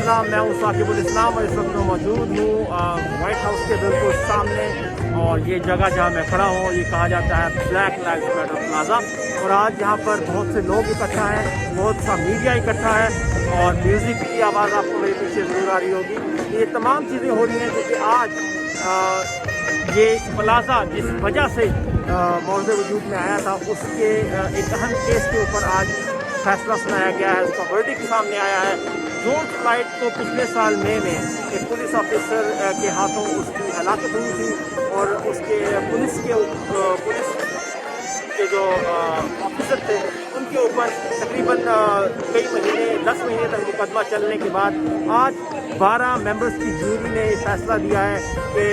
अस्सलाम, मैं हूँ साकिबुल इस्लाम और इस वक्त मैं मौजूद हूँ वाइट हाउस के बिल्कुल सामने। और ये जगह जहाँ मैं खड़ा हूँ ये कहा जाता है ब्लैक लाइव्स मैटर प्लाजा। और आज यहाँ पर बहुत से लोग इकट्ठा हैं, बहुत सा मीडिया इकट्ठा है और म्यूज़िक की आवाज़ आपको मेरे पीछे ज़रूर आ रही होगी। ये तमाम चीज़ें हो रही हैं क्योंकि आज ये प्लाजा जिस वजह से मौजूद वजूद में आया था उसके एक अहम केस के ऊपर आज फैसला सुनाया गया है, उसका वर्डिक्ट सामने आया है। जॉर्ज फ्लॉयड को पिछले साल मई में एक पुलिस ऑफिसर के हाथों उसकी हलाकत हुई थी और उसके पुलिस के जो ऑफिसर थे उनके ऊपर तकरीबन कई महीने 10 महीने तक मुकदमा चलने के बाद आज 12 मेंबर्स की जूरी ने फैसला दिया है कि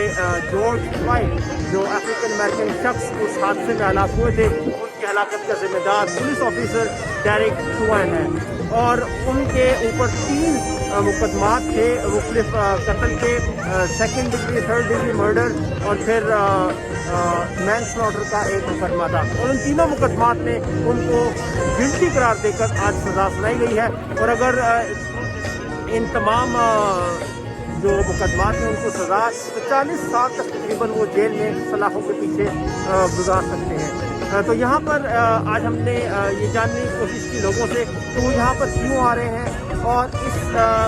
जॉर्ज फ्लॉयड जो अफ्रीकन अमेरिकन शख्स उस हादसे में हलाक हुए थे उनकी हलाकत का जिम्मेदार पुलिस ऑफिसर डेरिक चुआन है। और उनके ऊपर 3 मुकदमात थे मुख्तलिफ कत्ल के, second degree, third degree murder और फिर मैन स्लॉटर का एक मुकदमा था। और उन तीनों मुकदमात में उनको गिल्टी करार देकर आज सज़ा सुनाई गई है। और अगर इन तमाम जो मुकदमात हैं उनको सज़ा 40 साल तक तकरीबन वो जेल में सलाखों के पीछे गुजार सकते हैं। तो यहाँ पर आज हमने ये जानने की कोशिश की लोगों से कि वो यहाँ पर क्यों आ रहे हैं और इस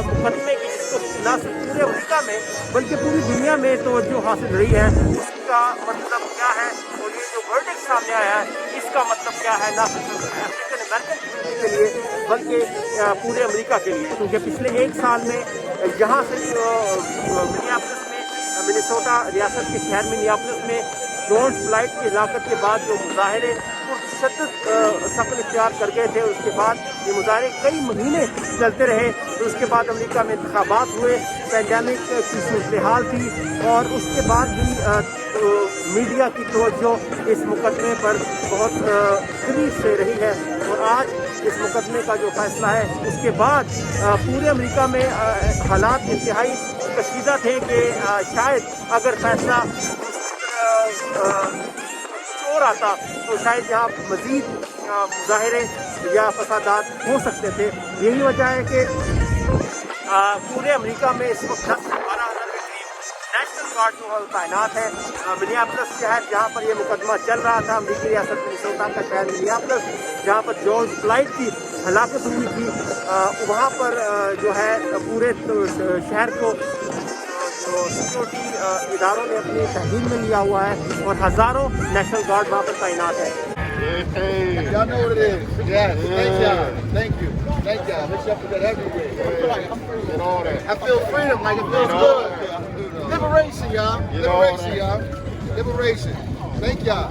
मुकदमे की जिसको न सिर्फ पूरे अफ्रीका में बल्कि पूरी दुनिया में तो जो हासिल रही है उसका मतलब क्या है और ये जो वर्डिक्ट सामने आया है इसका मतलब क्या है, ना सिर्फ अफ्रीकन अमेरिकन के लिए बल्कि पूरे अमेरिका के लिए। क्योंकि पिछले 1 साल में यहाँ से मिनियापोलिस में, मिनेसोटा रियासत के शहर मिनियापोलिस में जॉर्ज फ्लॉयड की हलाकत के बाद जो मुजाहरे शद्दत शक्ल इख्तियार कर गए थे, उसके बाद ये मुजाहरे कई महीने चलते रहे। तो उसके बाद अमेरिका में इंतखाबात हुए, पैंडेमिक की सूरत हाल थी और उसके बाद भी मीडिया की तवज्जो इस मुकदमे पर बहुत करीब से रही है। और आज इस मुकदमे का जो फैसला है उसके बाद पूरे अमेरिका में हालात इंतहाई कशीदा थे कि शायद अगर फैसला चोर आता तो शायद यहाँ मज़ीद मुजाहरे या फसादात हो सकते थे। यही वजह है कि पूरे अमेरिका में इस वक्त 10 से 12,000 के करीब नेशनल गार्ड जो है तैनात है। मिनियापोलिस शहर जहाँ पर यह मुकदमा चल रहा था, अमेरिकी रियासत मिनेसोटा का शहर मिनियापोलिस जहाँ पर जॉर्ज फ्लॉयड की हलाकत हुई थी, वहाँ पर जो है पूरे शहर को सिक्योरिटी इदारों ने अपनी तहवील में लिया हुआ है और हज़ारों नेशनल गार्ड वहाँ पर तैनात है। Y'all know what it is. Yes, thank y'all. Thank you. Thank y'all. Make sure I put that everywhere. And all that. I feel freedom, like it feels good. Liberation, y'all. Liberation, y'all. Liberation. Thank y'all.